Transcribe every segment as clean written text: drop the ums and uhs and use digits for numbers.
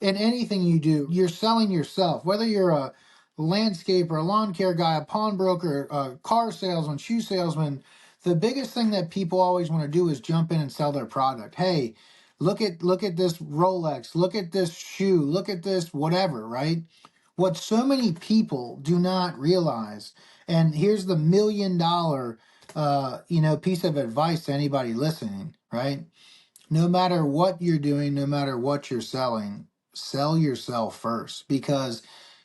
in anything you do, you're selling yourself. Whether you're a landscaper, a lawn care guy, a pawnbroker, a car salesman, shoe salesman, the biggest thing that people always want to do is jump in and sell their product. Hey, look at this Rolex, look at this shoe, look at this whatever, right? What so many people do not realize, and here's the $1 million piece of advice to anybody listening, right? No matter what you're doing, no matter what you're selling, sell yourself first, because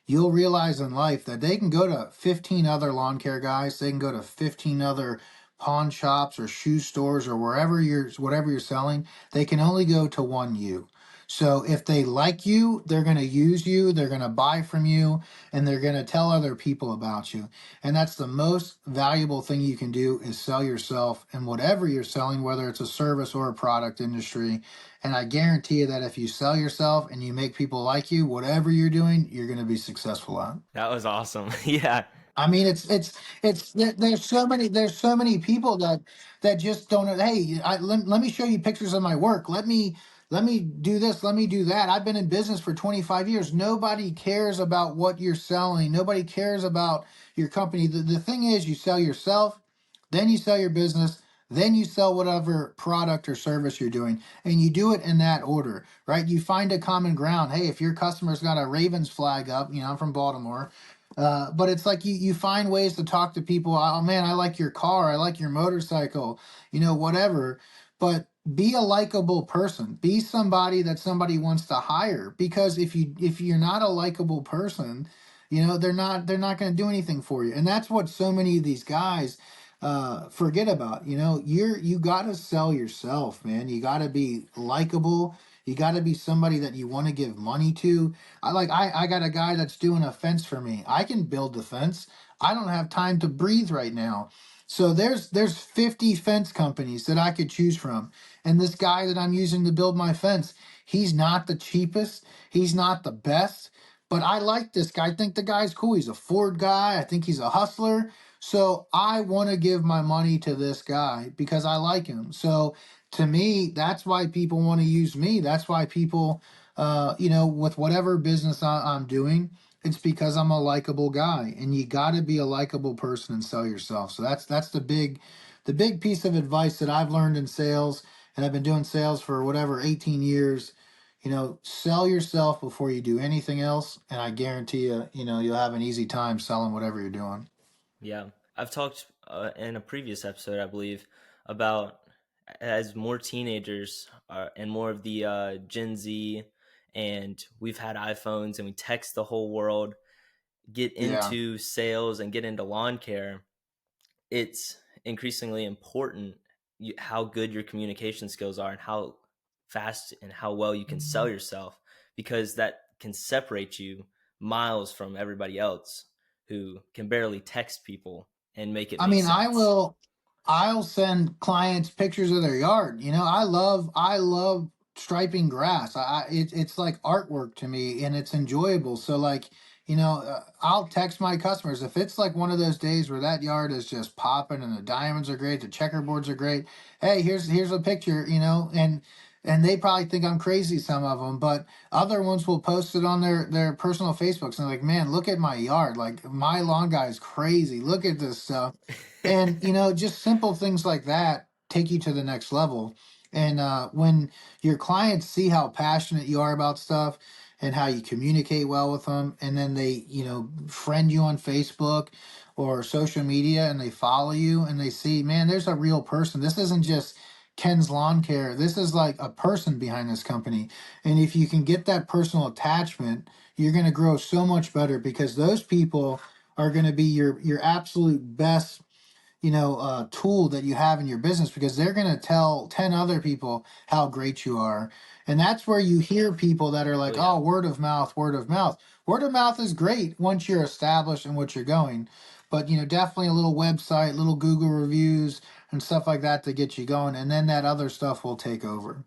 you'll realize in life that they can go to 15 other lawn care guys, they can go to 15 other pawn shops or shoe stores or whatever you're selling, they can only go to one you. So if they like you, they're going to use you, they're going to buy from you, and they're going to tell other people about you. And that's the most valuable thing you can do is sell yourself in whatever you're selling, whether it's a service or a product industry. And I guarantee you that if you sell yourself and you make people like you, whatever you're doing, you're going to be successful at. That was awesome. Yeah. I mean, there's so many people that just don't know. Hey, let me show you pictures of my work. Let me do this. Let me do that. I've been in business for 25 years. Nobody cares about what you're selling. Nobody cares about your company. The thing is, you sell yourself, then you sell your business, then you sell whatever product or service you're doing, and you do it in that order, right? You find a common ground. Hey, if your customer's got a Ravens flag up, I'm from Baltimore, but it's like you find ways to talk to people. Oh man, I like your car. I like your motorcycle, whatever. But be a likable person. Be somebody that somebody wants to hire. Because if you're not a likable person, they're not going to do anything for you. And that's what so many of these guys forget about. You got to sell yourself, man. You got to be likable. You got to be somebody that you want to give money to. I got a guy that's doing a fence for me. I can build the fence. I don't have time to breathe right now. So there's 50 fence companies that I could choose from. And this guy that I'm using to build my fence, he's not the cheapest, he's not the best, but I like this guy. I think the guy's cool. He's a Ford guy. I think he's a hustler. So I want to give my money to this guy because I like him. So to me, that's why people want to use me. That's why people, with whatever business I'm doing, it's because I'm a likable guy, and you got to be a likable person and sell yourself. So that's the big piece of advice that I've learned in sales, and I've been doing sales for whatever 18 years. Sell yourself before you do anything else, and I guarantee you, you'll have an easy time selling whatever you're doing. Yeah. I've talked in a previous episode, I believe, about as more teenagers and more of the Gen Z, and we've had iPhones and we text the whole world, get Yeah. into sales and get into lawn care. It's increasingly important how good your communication skills are and how fast and how well you can sell yourself, because that can separate you miles from everybody else who can barely text people and make it I make mean, sense. I'll send clients pictures of their yard. I love striping grass. It's like artwork to me, and it's enjoyable. So like, I'll text my customers if it's like one of those days where that yard is just popping and the diamonds are great, the checkerboards are great. Hey, here's a picture, and they probably think I'm crazy, some of them, but other ones will post it on their personal Facebooks and like, man, look at my yard. Like my lawn guy is crazy. Look at this stuff. And just simple things like that take you to the next level. And when your clients see how passionate you are about stuff and how you communicate well with them, and then they, friend you on Facebook or social media, and they follow you and they see, man, there's a real person. This isn't just Ken's Lawn Care. This is like a person behind this company. And if you can get that personal attachment, you're going to grow so much better, because those people are going to be your absolute best tool that you have in your business, because they're going to tell 10 other people how great you are. And that's where you hear people that are Oh like, yeah. oh, word of mouth, word of mouth. Word of mouth is great once you're established and what you're going. But, definitely a little website, little Google reviews and stuff like that to get you going. And then that other stuff will take over.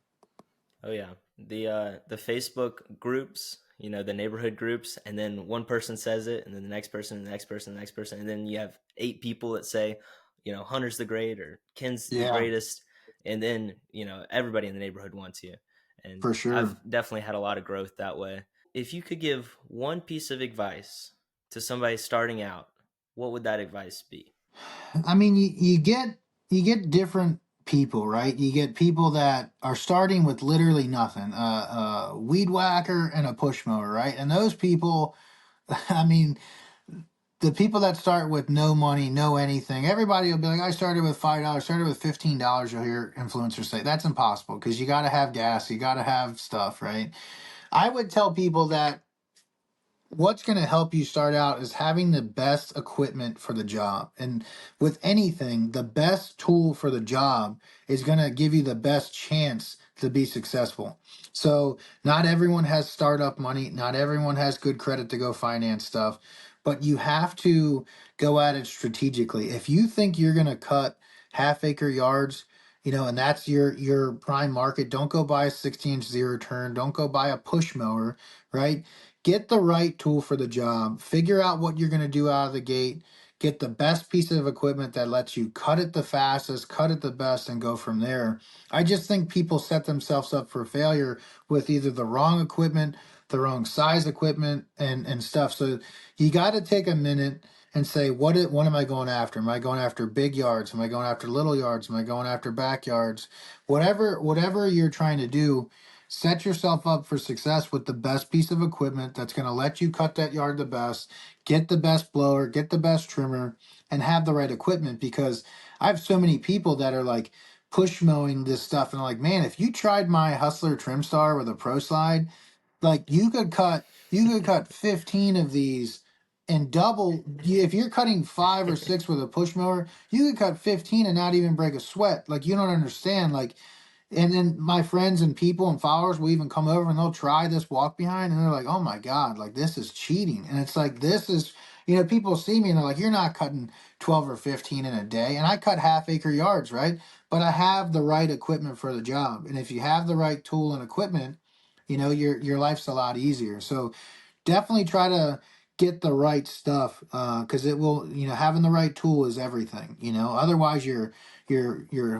Oh yeah. The Facebook groups, the neighborhood groups, and then one person says it, and then the next person, the next person, the next person, and then you have 8 people that say, Hunter's the great or Ken's the Yeah. greatest, and then everybody in the neighborhood wants you. And For I've sure. definitely had a lot of growth that way. If you could give one piece of advice to somebody starting out, what would that advice be? I mean, you get different people, right? You get people that are starting with literally nothing, weed whacker and a push mower, right? And those people, I mean, the people that start with no money, no anything, everybody will be like, I started with $5, started with $15. You'll hear influencers say that's impossible because you got to have gas, you got to have stuff, right? I would tell people that what's going to help you start out is having the best equipment for the job. And with anything, the best tool for the job is going to give you the best chance to be successful. So, not everyone has startup money, not everyone has good credit to go finance stuff, but you have to go at it strategically. If you think you're going to cut half-acre yards, and that's your prime market, don't go buy a 60-inch zero turn, don't go buy a push mower, right? Get the right tool for the job, figure out what you're going to do out of the gate, get the best piece of equipment that lets you cut it the fastest, cut it the best, and go from there. I just think people set themselves up for failure with either the wrong equipment, the wrong size equipment, and stuff. So you got to take a minute and say, what am I going after? Am I going after big yards? Am I going after little yards? Am I going after backyards? Whatever you're trying to do, set yourself up for success with the best piece of equipment that's going to let you cut that yard the best, get the best blower, get the best trimmer, and have the right equipment. Because I have so many people that are like push mowing this stuff, and I'm like, man, if you tried my Hustler Trim Star with a Pro Slide, like you could cut 15 of these and double. If you're cutting 5 or 6 with a push mower, you could cut 15 and not even break a sweat. Like, you don't understand. Like, and then my friends and people and followers will even come over and they'll try this walk behind and they're like, oh my God, like this is cheating. And it's like, this is, people see me and they're like, you're not cutting 12 or 15 in a day. And I cut half-acre yards, right? But I have the right equipment for the job. And if you have the right tool and equipment, your life's a lot easier. So definitely try to get the right stuff, because it will, having the right tool is everything. Otherwise you're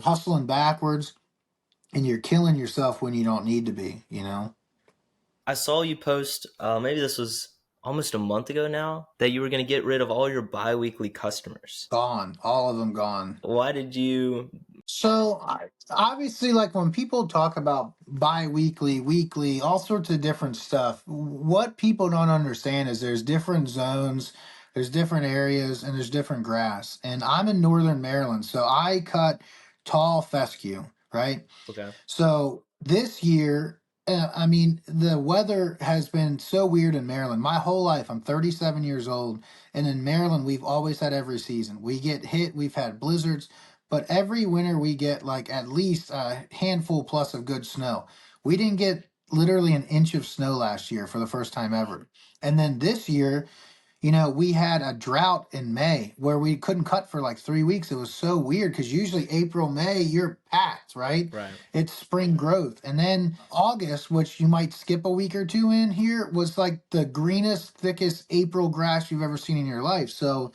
hustling backwards and you're killing yourself when you don't need to be. I saw you post, maybe this was almost a month ago now, that you were going to get rid of all your biweekly customers. Gone, all of them gone. Why did you? So obviously, like when people talk about bi-weekly, weekly, all sorts of different stuff, what people don't understand is there's different zones, there's different areas, and there's different grass. And I'm in northern Maryland, so I cut tall fescue, right? Okay. So this year, I mean, the weather has been so weird in Maryland. My whole life, I'm 37 years old, and in Maryland, we've always had every season. We get hit, we've had blizzards, but every winter we get like at least a handful plus of good snow. We didn't get literally an inch of snow last year for the first time ever. And then this year, we had a drought in May where we couldn't cut for like 3 weeks. It was so weird because usually April, May, you're packed, right? Right. It's spring growth. And then August, which you might skip a week or two in here, was like the greenest, thickest April grass you've ever seen in your life. So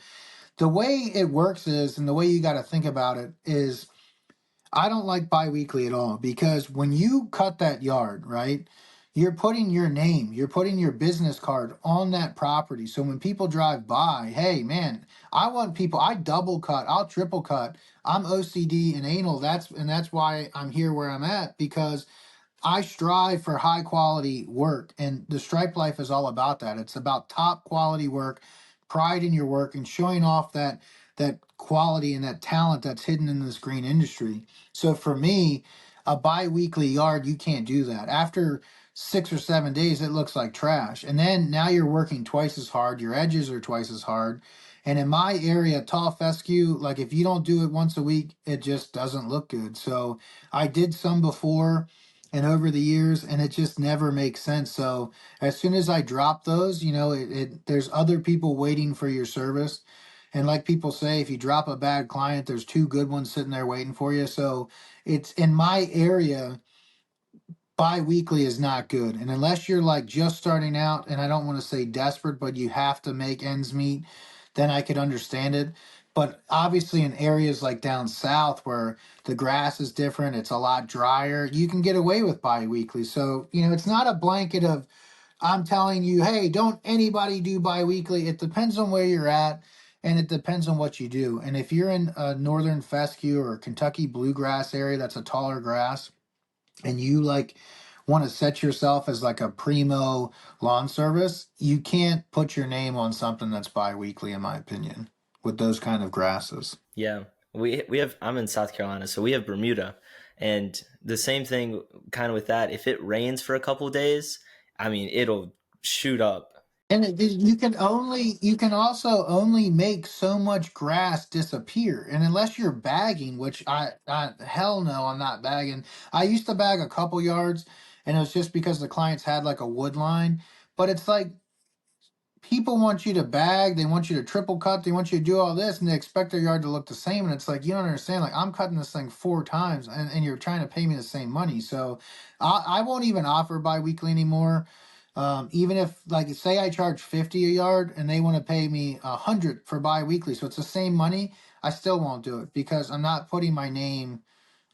the way it works is, and the way you got to think about it is, I don't like biweekly at all because when you cut that yard, right, you're putting your name, you're putting your business card on that property. So when people drive by, hey man, I want people, I double cut, I'll triple cut. I'm OCD and anal. That's why I'm here where I'm at, because I strive for high quality work, and the Stripe Life is all about that. It's about top quality work, pride in your work, and showing off that quality and that talent that's hidden in this green industry. So for me, a bi-weekly yard, you can't do that. After 6 or 7 days, it looks like trash. And then now you're working twice as hard, your edges are twice as hard. And in my area, tall fescue, like if you don't do it once a week, it just doesn't look good. So I did some before and over the years, and it just never makes sense. So as soon as I drop those, there's other people waiting for your service. And like people say, if you drop a bad client, there's two good ones sitting there waiting for you. So it's in my area, bi-weekly is not good. And unless you're like just starting out, and I don't want to say desperate, but you have to make ends meet, then I could understand it. But obviously in areas like down south where the grass is different, it's a lot drier, you can get away with biweekly. So, it's not a blanket of I'm telling you, hey, don't anybody do biweekly. It depends on where you're at and it depends on what you do. And if you're in a northern fescue or Kentucky bluegrass area that's a taller grass and you like want to set yourself as like a primo lawn service, you can't put your name on something that's biweekly, in my opinion, with those kind of grasses. Yeah, we have. I'm in South Carolina, so we have Bermuda, and the same thing kind of with that. If it rains for a couple of days, I mean, it'll shoot up. And you can also only make so much grass disappear. And unless you're bagging, which I hell no, I'm not bagging. I used to bag a couple yards and it was just because the clients had like a wood line. But it's like people want you to bag, they want you to triple cut, they want you to do all this, and they expect their yard to look the same. And it's like, you don't understand. Like, I'm cutting this thing 4 times, and you're trying to pay me the same money. So I won't even offer biweekly anymore. Even if, like, say I charge 50 a yard and they want to pay me 100 for biweekly, so it's the same money, I still won't do it because I'm not putting my name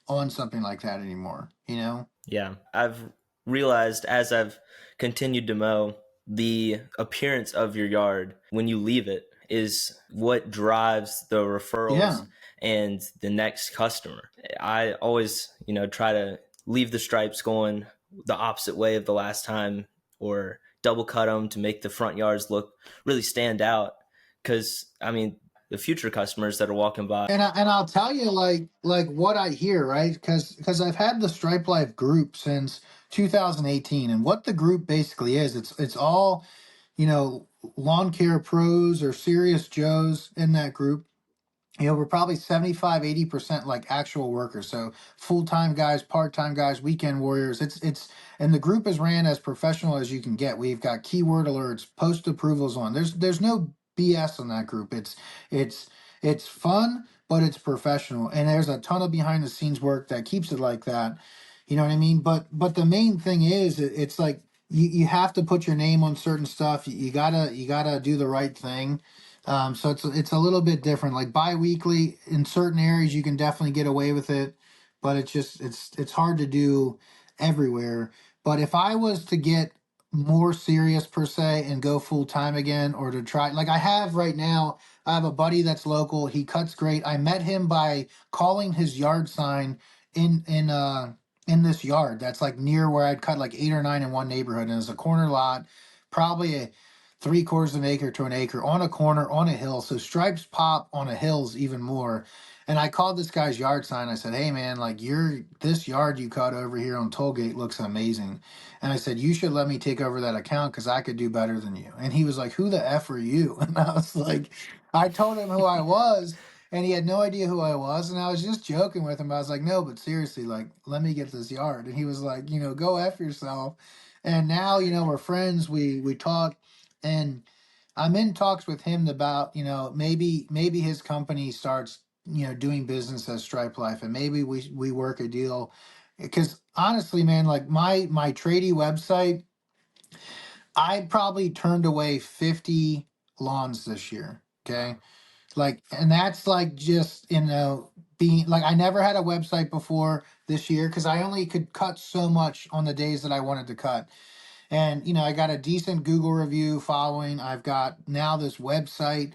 on something like that anymore, you know? Yeah, I've realized as I've continued to mow, the appearance of your yard when you leave it is what drives the referrals Yeah. and the next customer. I always, try to leave the stripes going the opposite way of the last time or double cut them to make the front yards look really stand out. Because, I mean, the future customers that are walking by. And I'll tell you like what I hear, right? Because I've had the Stripe Life group since 2018, and what the group basically is, it's all, you know, lawn care pros or serious Joes in that group. We're probably 75-80% like actual workers, so full-time guys, part-time guys, weekend warriors. And the group is ran as professional as you can get. We've got keyword alerts, post approvals on. There's no BS on that group. It's fun, but it's professional, and there's a ton of behind the scenes work that keeps it like that. You know what I mean? But the main thing is it's like you have to put your name on certain stuff. You gotta do the right thing. So it's a little bit different. Like bi-weekly in certain areas, you can definitely get away with it, but it's hard to do everywhere. But if I was to get more serious per se and go full time again, or to try, like I have right now, I have a buddy that's local. He cuts great. I met him by calling his yard sign in this yard that's like near where I'd cut like 8 or 9 in one neighborhood, and it's a corner lot, probably a 3/4 of an acre to an acre on a corner on a hill. So stripes pop on a hill's even more. And I called this guy's yard sign. I said, "Hey man, like this yard you cut over here on Tollgate looks amazing." And I said, "You should let me take over that account because I could do better than you." And he was like, "Who the F are you?" And I was like, I told him who I was, and he had no idea who I was. And I was just joking with him. I was like, "No, but seriously, like, let me get this yard." And he was like, "Go F yourself." And now, we're friends. We talk, and I'm in talks with him about, maybe his company starts, doing business as Stripe Life, and maybe we work a deal. Because honestly, man, like my tradie website, I probably turned away 50 lawns this year. Okay. Like, and that's like just, being like, I never had a website before this year because I only could cut so much on the days that I wanted to cut. And I got a decent Google review following. I've got now this website.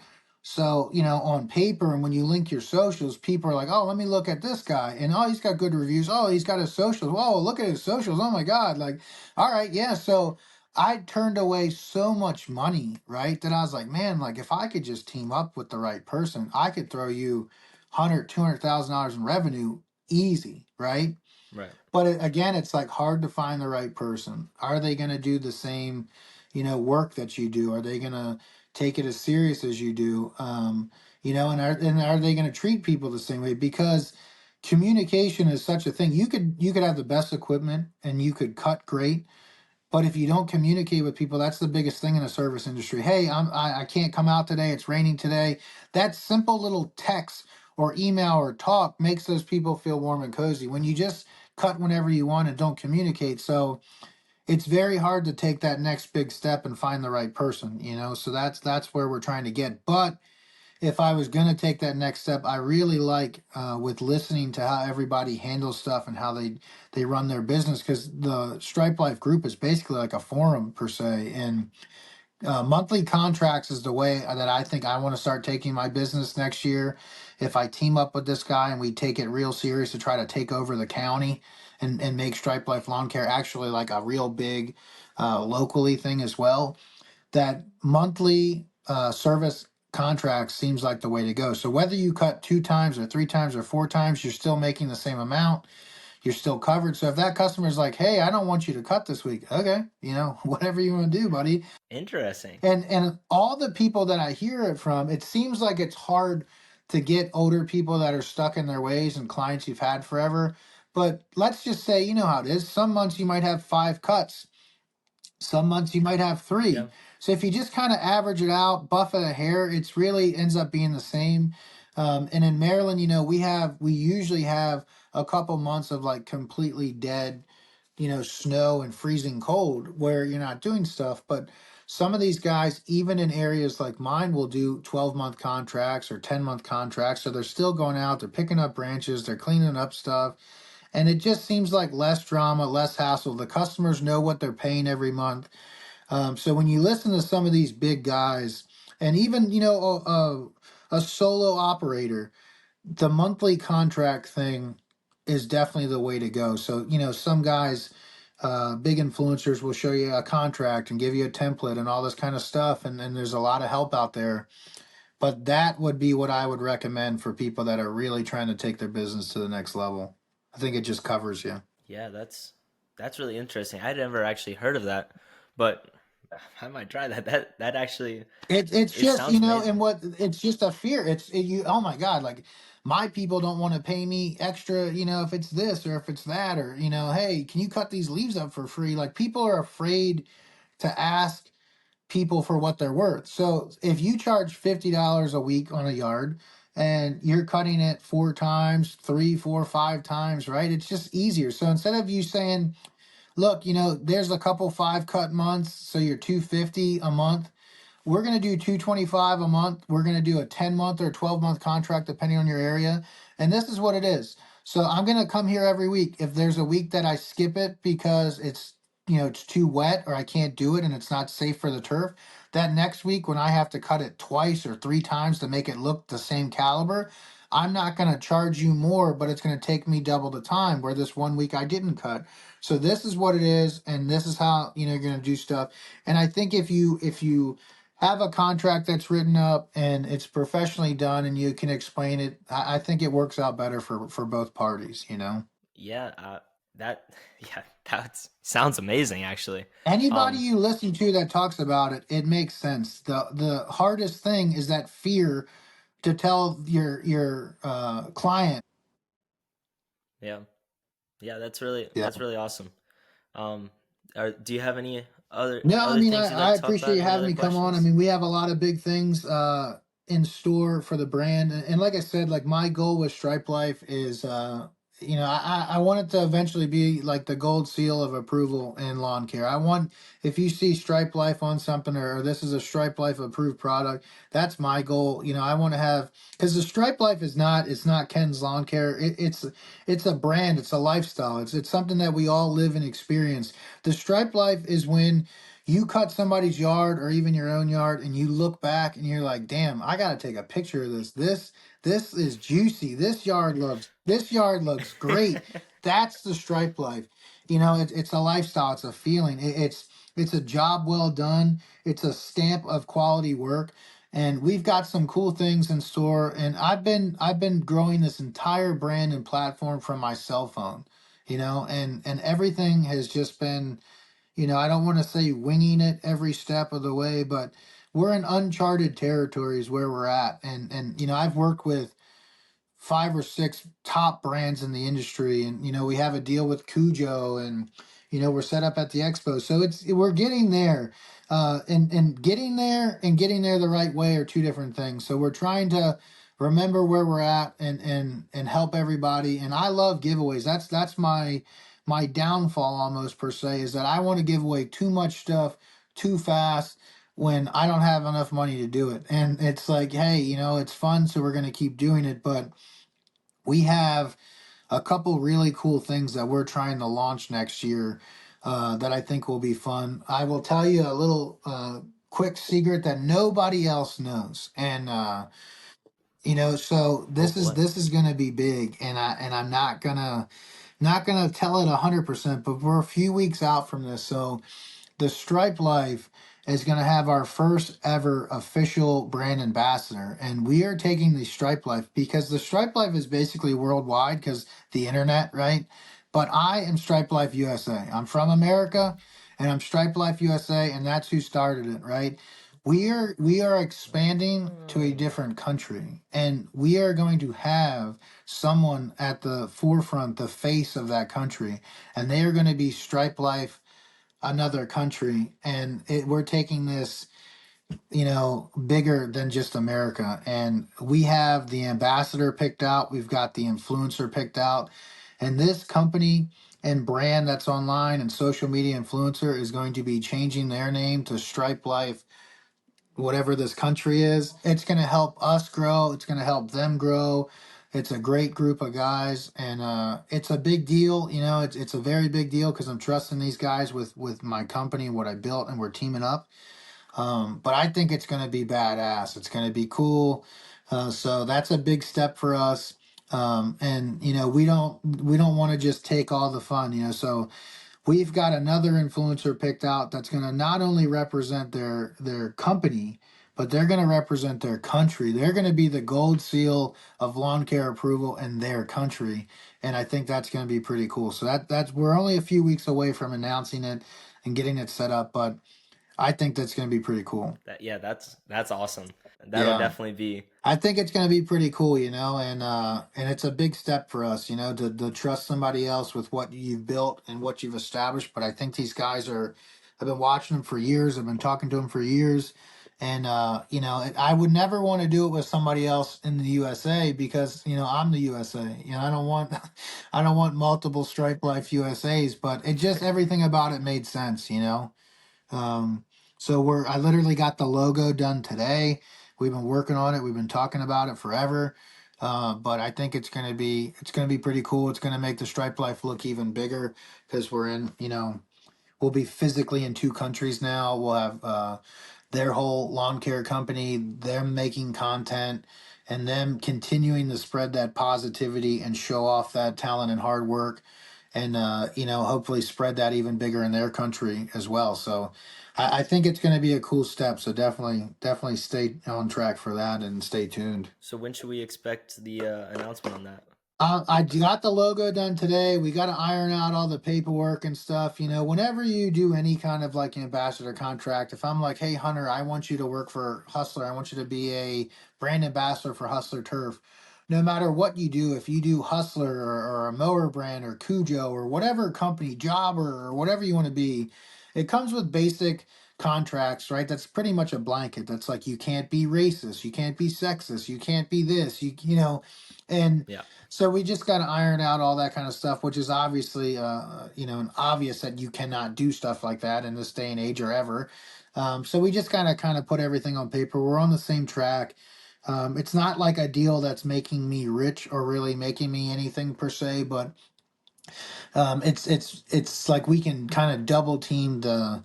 So, on paper, and when you link your socials, people are like, "Oh, let me look at this guy." And oh, he's got good reviews. Oh, he's got his socials. Whoa, look at his socials. Oh my God. Like, all right, yeah. So I turned away so much money, right? That I was like, man, like if I could just team up with the right person, I could throw you 100, $200,000 in revenue easy, right? Right. But again, it's like hard to find the right person. Are they going to do the same, work that you do? Are they going to take it as serious as you do? And are they going to treat people the same way? Because communication is such a thing. You could have the best equipment and you could cut great, but if you don't communicate with people, that's the biggest thing in the service industry. Hey, I can't come out today. It's raining today. That simple little text or email or talk makes those people feel warm and cozy. When you just cut whenever you want and don't communicate, so it's very hard to take that next big step and find the right person. So that's where we're trying to get. But if I was going to take that next step, I really like with listening to how everybody handles stuff and how they run their business, because the Stripe Life group is basically like a forum per se, and monthly contracts is the way that I think I want to start taking my business next year. If I team up with this guy and we take it real serious to try to take over the county and make Stripe Life Lawn Care actually like a real big locally thing as well, that monthly service contract seems like the way to go. So whether you cut 2 times or 3 times or 4 times, you're still making the same amount. You're still covered. So if that customer's like, "Hey, I don't want you to cut this week," okay, whatever you want to do, buddy. Interesting. And all the people that I hear it from, it seems like it's hard to get older people that are stuck in their ways and clients you've had forever. But let's just say, you know how it is. Some months you might have 5 cuts, some months you might have 3. Yeah. So if you just kind of average it out, buff it a hair, it's really ends up being the same. And in Maryland, we usually have a couple months of like completely dead, snow and freezing cold where you're not doing stuff. But some of these guys, even in areas like mine, will do 12-month contracts or 10-month contracts. So they're still going out, they're picking up branches, they're cleaning up stuff. And it just seems like less drama, less hassle. The customers know what they're paying every month. So when you listen to some of these big guys, and even, a solo operator, the monthly contract thing is definitely the way to go. So, some guys, big influencers will show you a contract and give you a template and all this kind of stuff. And there's a lot of help out there. But that would be what I would recommend for people that are really trying to take their business to the next level. I think it just covers you. Yeah, that's really interesting. I'd never actually heard of that, but I might try that. That actually It's it just, sounds and amazing. what it's just a fear. You, oh my God, like my people don't want to pay me extra, if it's this or if it's that, or, hey, can you cut these leaves up for free? Like people are afraid to ask people for what they're worth. So if you charge $50 a week on a yard and you're cutting it 4 times, 3, 4, 5 times, right? It's just easier. So instead of you saying, look, there's a couple 5 cut months, so you're 250 a month. We're going to do 225 a month. We're going to do a 10-month or 12-month contract depending on your area. And this is what it is. So I'm going to come here every week. If there's a week that I skip it because it's too wet or I can't do it and it's not safe for the turf, that next week when I have to cut it twice or 3 times to make it look the same caliber, I'm not going to charge you more, but it's going to take me double the time where this one week I didn't cut. So this is what it is, and this is how you're going to do stuff. And I think if you have a contract that's written up and it's professionally done and you can explain it, I think it works out better for both parties. Yeah, that yeah, that sounds amazing actually. Anybody Um, you listen to that talks about it, it makes sense. The hardest thing is that fear to tell your client. yeah, yeah, Yeah. that's really awesome. Do you have any other No, I other mean, things you'd like I to talk appreciate about? you Any having other me come on. I questions? mean, we have a lot of big things in store for the brand. And like I said, like my goal with Stripe Life is, I want it to eventually be like the gold seal of approval in lawn care. I want, if you see Stripe Life on something or this is a Stripe Life approved product, that's my goal. I want to have, because the Stripe Life it's not Ken's Lawn Care. It's a brand, it's a lifestyle. It's something that we all live and experience. The Stripe Life is when you cut somebody's yard or even your own yard and you look back and you're like, damn, I gotta take a picture of this. This is juicy. This yard looks great. That's the Stripe Life. It's a lifestyle, it's a feeling. It's a job well done. It's a stamp of quality work. And we've got some cool things in store. And I've been growing this entire brand and platform from my cell phone, and everything has just been, I don't want to say winging it every step of the way, but we're in uncharted territories where we're at. And I've worked with 5 or 6 top brands in the industry, and we have a deal with Cujo, and we're set up at the expo. So we're getting there. And getting there the right way are two different things. So we're trying to remember where we're at and help everybody. And I love giveaways. That's my downfall almost per se, is that I want to give away too much stuff too fast. when I don't have enough money to do it. And it's like, hey, it's fun, so we're going to keep doing it. But we have a couple really cool things that we're trying to launch next year that I think will be fun. I will tell you a little quick secret that nobody else knows. And, so Oh this is boy. this is gonna be big, and I'm not gonna tell it 100%, but we're a few weeks out from this. So the Stripe Life is going to have our first ever official brand ambassador. And we are taking the Stripe Life because the Stripe Life is basically worldwide because the internet, right? But I am Stripe Life USA. I'm from America and I'm Stripe Life USA, and that's who started it, right? We are expanding to a different country, and we are going to have someone at the forefront, the face of that country, and they are going to be Stripe Life another country, and we're taking this bigger than just America. And we have the ambassador picked out, we've got the influencer picked out, and this company and brand that's online and social media influencer is going to be changing their name to Stripe Life, whatever this country is. It's going to help us grow, it's going to help them grow. It's a great group of guys, and it's a big deal. It's a very big deal because I'm trusting these guys with my company and what I built, and we're teaming up. But I think it's going to be badass. It's going to be cool. So that's a big step for us. And we don't want to just take all the fun. So we've got another influencer picked out that's going to not only represent their company, but they're going to represent their country. They're going to be the gold seal of lawn care approval in their country, and I think that's going to be pretty cool. So that's we're only a few weeks away from announcing it and getting it set up, but I think that's going to be pretty cool. That's awesome. That'll Yeah. definitely be. I think it's going to be pretty cool, and it's a big step for us, to trust somebody else with what you've built and what you've established. But I think these guys I've been watching them for years. I've been talking to them for years, and I would never want to do it with somebody else in the USA because I'm the USA. I don't want, I don't want multiple Stripe Life USAs, but it just everything about it made sense. Um, so I literally got the logo done today. We've been working on it. We've been talking about it forever. But I think it's gonna be pretty cool. It's gonna make the Stripe Life look even bigger because we'll be physically in two countries now. We'll have their whole lawn care company, them making content, and them continuing to spread that positivity and show off that talent and hard work, and hopefully spread that even bigger in their country as well. So I think it's going to be a cool step. So definitely stay on track for that and stay tuned. So when should we expect the announcement on that? I got the logo done today. We got to iron out all the paperwork and stuff. Whenever you do any kind of like ambassador contract, if I'm like, hey, Hunter, I want you to work for Hustler, I want you to be a brand ambassador for Hustler Turf. No matter what you do, if you do Hustler or a mower brand or Cujo or whatever company, Jobber or whatever you want to be, it comes with basic contracts, right? That's pretty much a blanket. That's like you can't be racist, you can't be sexist, you can't be this, and Yeah. so we just got to iron out all that kind of stuff, which is obviously, obvious that you cannot do stuff like that in this day and age or ever. So we just kind of put everything on paper. We're on the same track. It's not like a deal that's making me rich or really making me anything per se, but it's like we can kind of double team the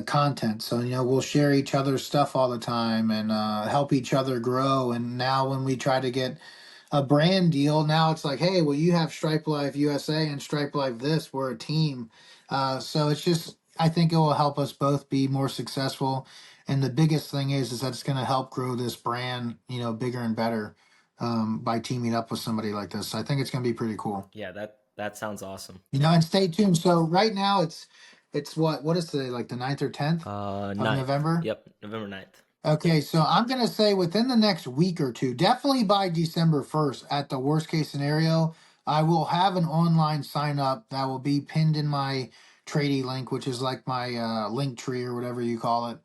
content. So we'll share each other's stuff all the time and help each other grow. And now when we try to get a brand deal. Now it's like, hey, well, you have Stripe Life USA and Stripe Life this. We're a team. So it's just, I think it will help us both be more successful. And the biggest thing is that it's going to help grow this brand, bigger and better by teaming up with somebody like this. I think it's going to be pretty cool. Yeah, that sounds awesome. And stay tuned. So right now it's what is today, like the 9th or 10th of 9th. November? Yep, November 9th. Okay, so I'm going to say within the next week or two, definitely by December 1st, at the worst case scenario, I will have an online sign up that will be pinned in my tradie link, which is like my link tree or whatever you call it.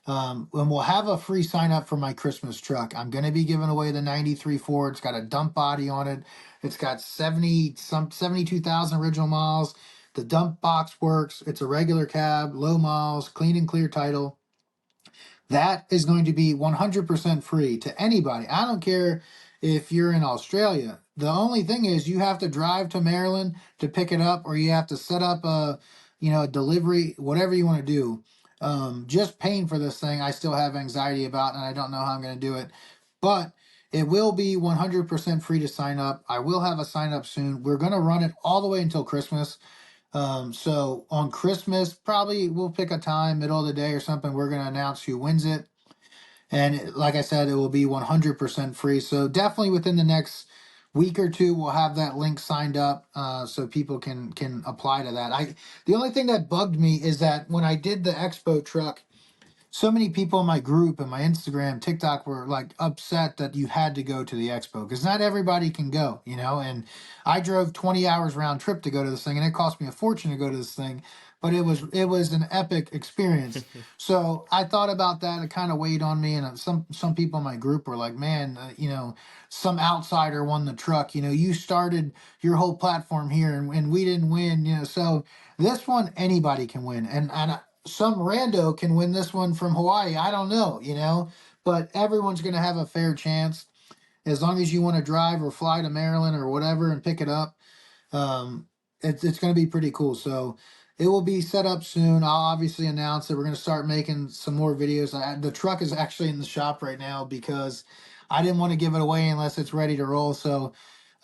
And we'll have a free sign up for my Christmas truck. I'm going to be giving away the 93 Ford. It's got a dump body on it. It's got 72,000 original miles. The dump box works. It's a regular cab, low miles, clean and clear title. That is going to be 100% free to anybody. I don't care if you're in Australia. The only thing is you have to drive to Maryland to pick it up, or you have to set up a, a delivery, whatever you want to do. Just paying for this thing, I still have anxiety about, and I don't know how I'm going to do it. But it will be 100% free to sign up. I will have a sign up soon. We're going to run it all the way until Christmas. So on Christmas, probably we'll pick a time, middle of the day or something. We're going to announce who wins it. And like I said, it will be 100% free. So definitely within the next week or two, we'll have that link signed up, so people can apply to that. The only thing that bugged me is that when I did the expo truck, so many people in my group and my Instagram, TikTok were like upset that you had to go to the expo because not everybody can go, And I drove 20 hours round trip to go to this thing, and it cost me a fortune to go to this thing, but it was an epic experience. So I thought about that. It kind of weighed on me, and some people in my group were like, "Man, some outsider won the truck. You started your whole platform here, and we didn't win. So this one anybody can win, and some rando can win this one from Hawaii. I don't know, but everyone's going to have a fair chance as long as you want to drive or fly to Maryland or whatever and pick it up. Um, it's going to be pretty cool. So it will be set up soon. I'll obviously announce that we're going to start making some more videos. The truck is actually in the shop right now because I didn't want to give it away unless it's ready to roll. So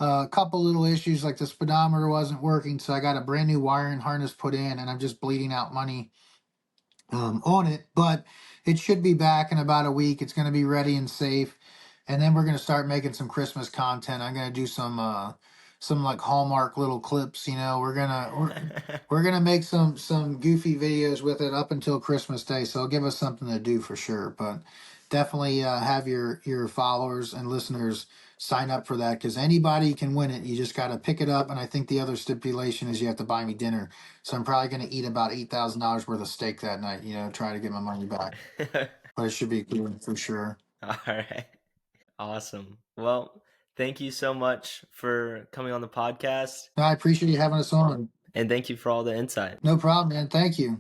a couple little issues like the speedometer wasn't working. So I got a brand new wiring harness put in, and I'm just bleeding out money on it, but it should be back in about a week. It's going to be ready and safe, and then we're going to start making some Christmas content. I'm going to do some like Hallmark little clips. We're gonna make some goofy videos with it up until Christmas Day. So it'll give us something to do for sure. But definitely have your followers and listeners sign up for that because anybody can win it. You just got to pick it up, and I think the other stipulation is you have to buy me dinner. So I'm probably going to eat about $8,000 worth of steak that night. Try to get my money back. But it should be cool for sure. All right. Awesome. Well, thank you so much for coming on the podcast. I appreciate you having us on. And thank you for all the insight. No problem, man. Thank you.